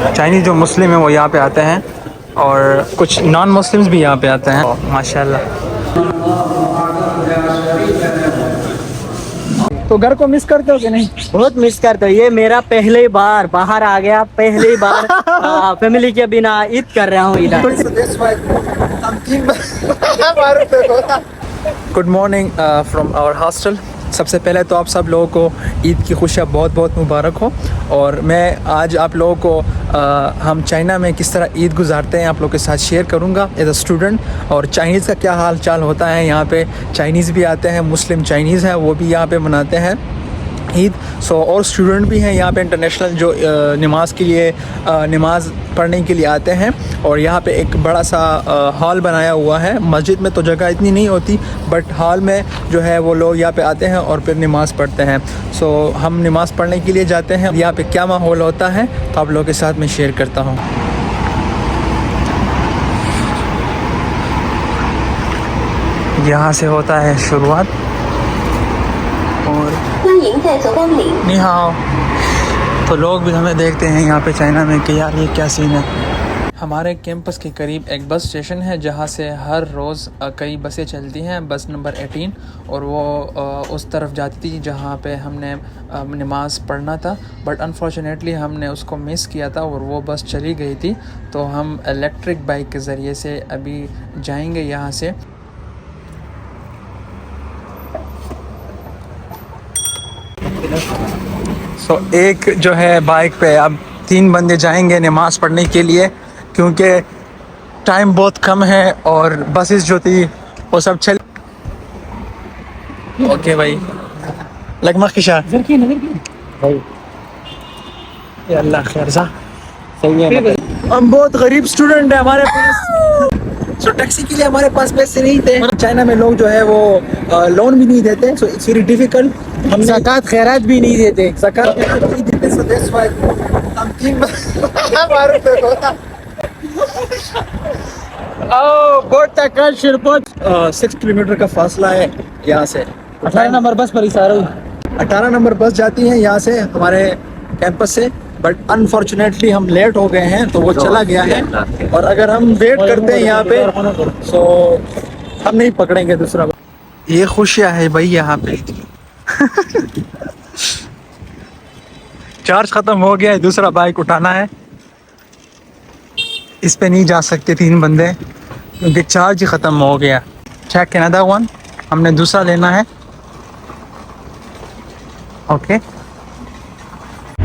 Chinese जो मुस्लिम हैं वो यहाँ पे आते हैं और कुछ नॉन मुस्लिम्स भी यहाँ पे आते हैं माशाल्लाह। तो घर को मिस करते हो कि नहीं? बहुत मिस करते हो। ये मेरा पहली बार बाहर आ गया, पहली बार फैमिली के बिना ईद कर रहा हूँ इधर। Good morning from our hostel. सबसे पहले तो आप सब लोगों को ईद की खुशियाँ बहुत बहुत मुबारक हो। और मैं आज आप लोगों को हम चाइना में किस तरह ईद गुजारते हैं आप लोगों के साथ शेयर करूंगा एज अ स्टूडेंट। और चाइनीज़ का क्या हाल चाल होता है यहाँ पे। चाइनीज़ भी आते हैं, मुस्लिम चाइनीज़ हैं, वो भी यहाँ पे मनाते हैं ईद। और स्टूडेंट भी हैं यहाँ पे इंटरनेशनल जो नमाज के लिए नमाज़ पढ़ने के लिए आते हैं। और यहाँ पे एक बड़ा सा हॉल बनाया हुआ है। मस्जिद में तो जगह इतनी नहीं होती, बट हॉल में जो है वो लोग यहाँ पे आते हैं और फिर नमाज़ पढ़ते हैं। हम नमाज़ पढ़ने के लिए जाते हैं। यहाँ पे क्या माहौल होता है तो आप लोगों के साथ मैं शेयर करता हूँ। यहाँ से होता है शुरुआत। और नहीं हाँ, तो लोग भी हमें देखते हैं यहाँ पे चाइना में कि यार ये क्या सीन है। हमारे कैंपस के करीब एक बस स्टेशन है जहाँ से हर रोज़ कई बसें चलती हैं। बस नंबर 18 और वो उस तरफ जाती थी जहाँ पे हमने नमाज़ पढ़ना था, बट अनफॉर्चुनेटली हमने उसको मिस किया था और वो बस चली गई थी। तो हम इलेक्ट्रिक बाइक के ज़रिए से अभी जाएंगे यहाँ से। एक जो है बाइक पे अब 3 बंदे जाएंगे नमाज पढ़ने के लिए, क्योंकि टाइम बहुत कम है और बसेस जो थी वो सब चल। ओके भाई लगमा खिशा अल्लाह खैर सा सही है। हम बहुत गरीब स्टूडेंट है, हमारे पास टैक्सी के लिए हमारे पास पैसे नहीं थे। चाइना में लोग जो है वो लोन भी नहीं देते, सो इट्स वेरी डिफिकल्ट। हम ज़कात खैरात भी नहीं देते, ज़कात नहीं देते। सो दैट्स व्हाई हम 6 किलोमीटर का फासला है यहाँ से। 18 नंबर बस पर ही सारा 18 नंबर बस जाती है यहाँ से हमारे कैंपस से, बट अनफॉर्चुनेटली हम लेट हो गए हैं तो वो चला गया है। और अगर हम वेट करते हैं यहाँ पे तो हम नहीं पकड़ेंगे दूसरा। ये खुशियाँ है भाई यहाँ पे। चार्ज ख़त्म हो गया है, दूसरा बाइक उठाना है। इस पे नहीं जा सकते 3 बंदे क्योंकि चार्ज ही ख़त्म हो गया। चेक अनदर वन, हमने दूसरा लेना है। ओके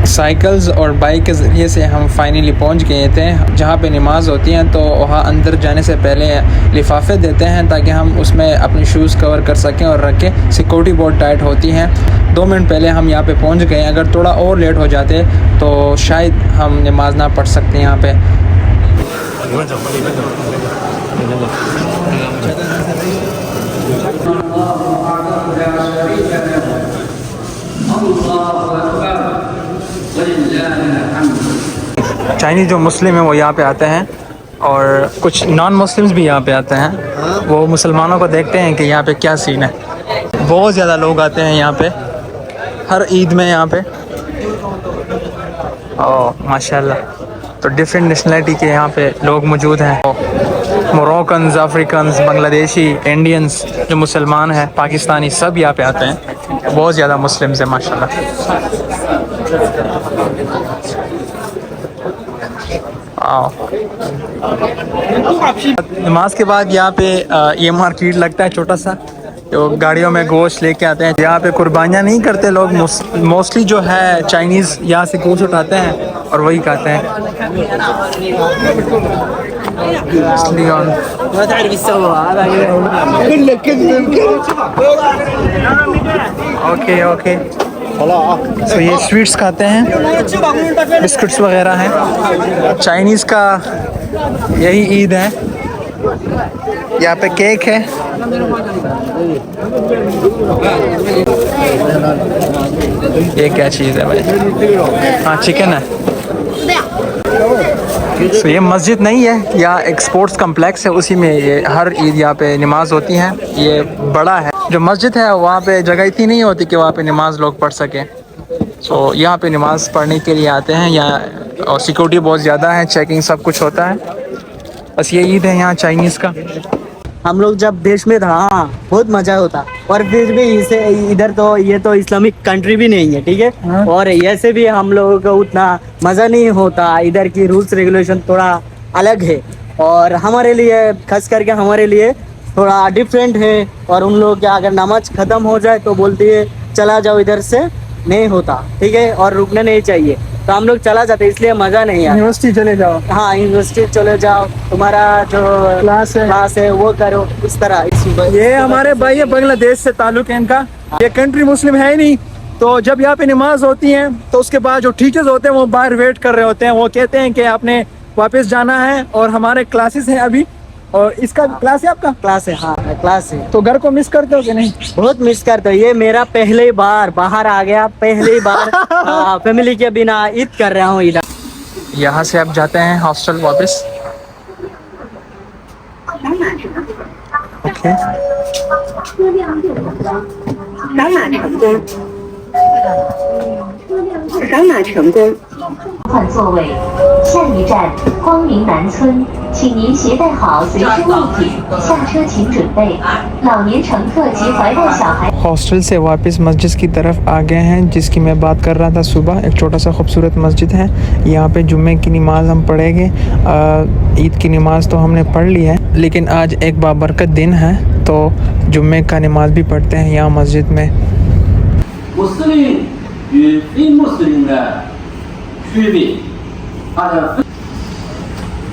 साइकिल्स और बाइक के ज़रिए से हम फाइनली पहुंच गए थे जहां पे नमाज़ होती हैं। तो वहाँ अंदर जाने से पहले लिफाफे देते हैं ताकि हम उसमें अपने शूज़ कवर कर सकें और रखें। सिक्योरिटी बहुत टाइट होती हैं। 2 मिनट पहले हम यहाँ पे पहुंच गए। अगर थोड़ा और लेट हो जाते तो शायद हम नमाज़ ना पढ़ सकते यहाँ पे। चाइनीज़ जो मुस्लिम हैं वो यहाँ पे आते हैं और कुछ नॉन मुस्लिम्स भी यहाँ पे आते हैं। वो मुसलमानों को देखते हैं कि यहाँ पे क्या सीन है। बहुत ज़्यादा लोग आते हैं यहाँ पे हर ईद में यहाँ पे। ओह माशाल्लाह, तो डिफरेंट नेशनलिटी के यहाँ पे लोग मौजूद हैं। मोरक्कन्स, अफ्रीकन्स, बांग्लादेशी, इंडियंस, जो मुसलमान हैं, पाकिस्तानी, सब यहाँ पे आते हैं। बहुत ज़्यादा मुस्लिम्स हैं माशाल्लाह। नमाज के बाद यहाँ पे ये मार्केट लगता है छोटा सा, जो गाड़ियों में गोश्त लेके आते हैं। यहाँ पे कुर्बानियाँ नहीं करते लोग, मोस्टली जो है चाइनीज़ यहाँ से गोश्त उठाते हैं और वही खाते हैं। ओके ओके, तो ये स्वीट्स खाते हैं, बिस्किट्स वगैरह हैं। चाइनीज़ का यही ईद है। यहाँ पे केक है। ये क्या चीज़ है भाई? हाँ चिकन है। तो ये मस्जिद नहीं है, यहाँ एक स्पोर्ट्स कम्प्लेक्स है, उसी में ये हर ईद यहाँ पे नमाज होती हैं। ये बड़ा है। जो मस्जिद है वहाँ पे जगह इतनी नहीं होती कि वहाँ पे नमाज लोग पढ़ सकें। यहाँ पे नमाज़ पढ़ने के लिए आते हैं। यहाँ और सिक्योरिटी बहुत ज़्यादा है, चेकिंग सब कुछ होता है। बस ये ईद है यहाँ चाइनीज़ का। हम लोग जब देश में था, हाँ, बहुत मजा होता। और फिर भी इसे इधर तो ये तो इस्लामिक कंट्री भी नहीं है, ठीक है। हाँ। और ऐसे भी हम लोगों को उतना मजा नहीं होता। इधर की रूल्स रेगुलेशन थोड़ा अलग है और हमारे लिए, खास करके हमारे लिए थोड़ा डिफरेंट है। और उन लोगों के अगर नमाज खत्म हो जाए तो बोलती है चला जाओ, इधर से नहीं होता, ठीक है, और रुकना नहीं चाहिए। तो हम लोग चला जाते, इसलिए मजा नहीं आता। यूनिवर्सिटी चले जाओ, हाँ, यूनिवर्सिटी चले जाओ, तुम्हारा जो क्लास है वो करो, इस तरह। ये हमारे भाई है, बांग्लादेश से ताल्लुक है इनका। ये कंट्री मुस्लिम है ही नहीं, तो जब यहाँ पे नमाज होती है तो उसके बाद जो टीचर्स होते हैं वो बाहर वेट कर रहे होते हैं। वो कहते हैं कि आपने वापस जाना है और हमारे क्लासेस हैं अभी। और इसका क्लास है आपका? क्लास है, हाँ क्लास है। तो घर को मिस करते हो कि नहीं? बहुत मिस करते हो। ये मेरा पहली बार बाहर आ गया, पहली बार फैमिली के बिना ईद कर रहा हूँ इधर। यहाँ से आप जाते हैं हॉस्टल वापस। ओके। 扫码成功，扫码成功。 换座位，下一站光明南村，请您携带好随身物品，下车请准备。老年乘客及怀抱小孩。 हॉस्टल से वापस मस्जिद की तरफ आ गए हैं, जिसकी मैं बात कर रहा था सुबह। एक छोटा सा खूबसूरत मस्जिद है यहाँ पे। जुम्मे की नमाज़ हम पढ़ेंगे। ईद की नमाज़ तो हमने पढ़ ली है, लेकिन आज एक बाबरकत दिन है तो जुम्मे का नमाज भी पढ़ते हैं यहाँ मस्जिद में। 穆斯林与非穆斯林的区别，它的。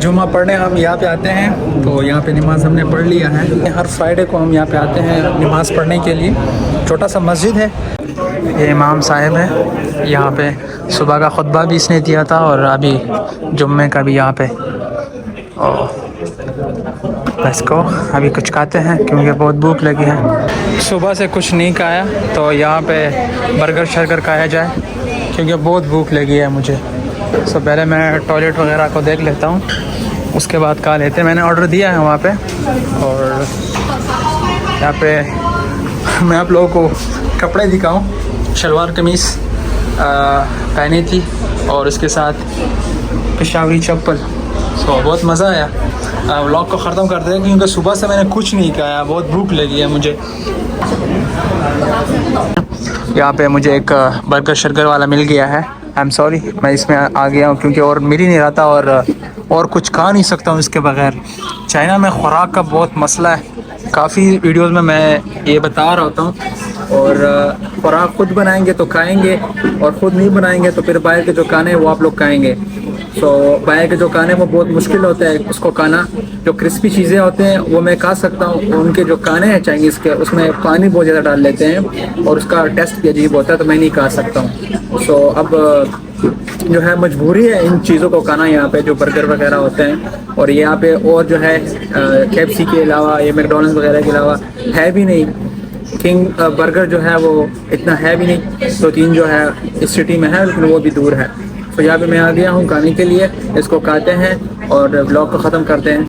जुम्मा पढ़ने हम यहाँ पे आते हैं, तो यहाँ पे नमाज़ हमने पढ़ लिया है। हर फ्राइडे को हम यहाँ पे आते हैं नमाज़ पढ़ने के लिए। छोटा सा मस्जिद है। ये इमाम साहब है, यहाँ पे सुबह का खुतबा भी इसने दिया था और अभी जुम्मे का भी यहाँ पे। और बस को अभी कुछ खाते हैं क्योंकि बहुत भूख लगी है। सुबह से कुछ नहीं खाया तो यहाँ पे बर्गर शर्गर खाया जाए क्योंकि बहुत भूख लगी है मुझे। सो पहले मैं टॉयलेट वगैरह को देख लेता हूँ, उसके बाद खा लेते हैं। मैंने ऑर्डर दिया है वहाँ पे। और यहाँ पे मैं आप लोगों को कपड़े दिखाऊँ। शलवार कमीज़ पहनी थी और उसके साथ पेशावरी चप्पल। सो बहुत मज़ा आया। व्लॉग को ख़त्म कर दें क्योंकि सुबह से मैंने कुछ नहीं खाया, बहुत भूख लगी है मुझे। यहाँ पे मुझे एक बर्गर शर्गर वाला मिल गया है। आई एम सॉरी, मैं इसमें आ गया हूँ क्योंकि और मिल ही नहीं रहा था और कुछ खा नहीं सकता हूँ इसके बगैर। चाइना में खुराक का बहुत मसला है, काफ़ी वीडियोस में मैं ये बता रहा होता हूँ। और खुराक खुद बनाएंगे तो खाएंगे और ख़ुद नहीं बनाएंगे तो फिर बाहर के जो खाने हैं वो आप लोग खाएंगे। सो बाहर के जो खाने वो बहुत मुश्किल होता है उसको खाना। जो क्रिस्पी चीज़ें होते हैं वो मैं खा सकता हूँ, उनके जो खाने हैं चाइनीज़ के उसमें पानी बहुत ज़्यादा डाल लेते हैं और उसका टेस्ट भी अजीब होता है, तो मैं नहीं खा सकता हूँ। सो अब जो है मजबूरी है इन चीज़ों को खाना यहाँ पे, जो बर्गर वगैरह होते हैं। और यहाँ पे और जो है KFC के अलावा या मैकडॉनल्ड्स वगैरह के अलावा है भी नहीं। किंग बर्गर जो है वो इतना है भी नहीं। 2-3 जो है इस सिटी में है लेकिन वो भी दूर है। तो यहाँ पे मैं आ गया हूँ खाने के लिए। इसको खाते हैं और ब्लॉग को ख़त्म करते हैं।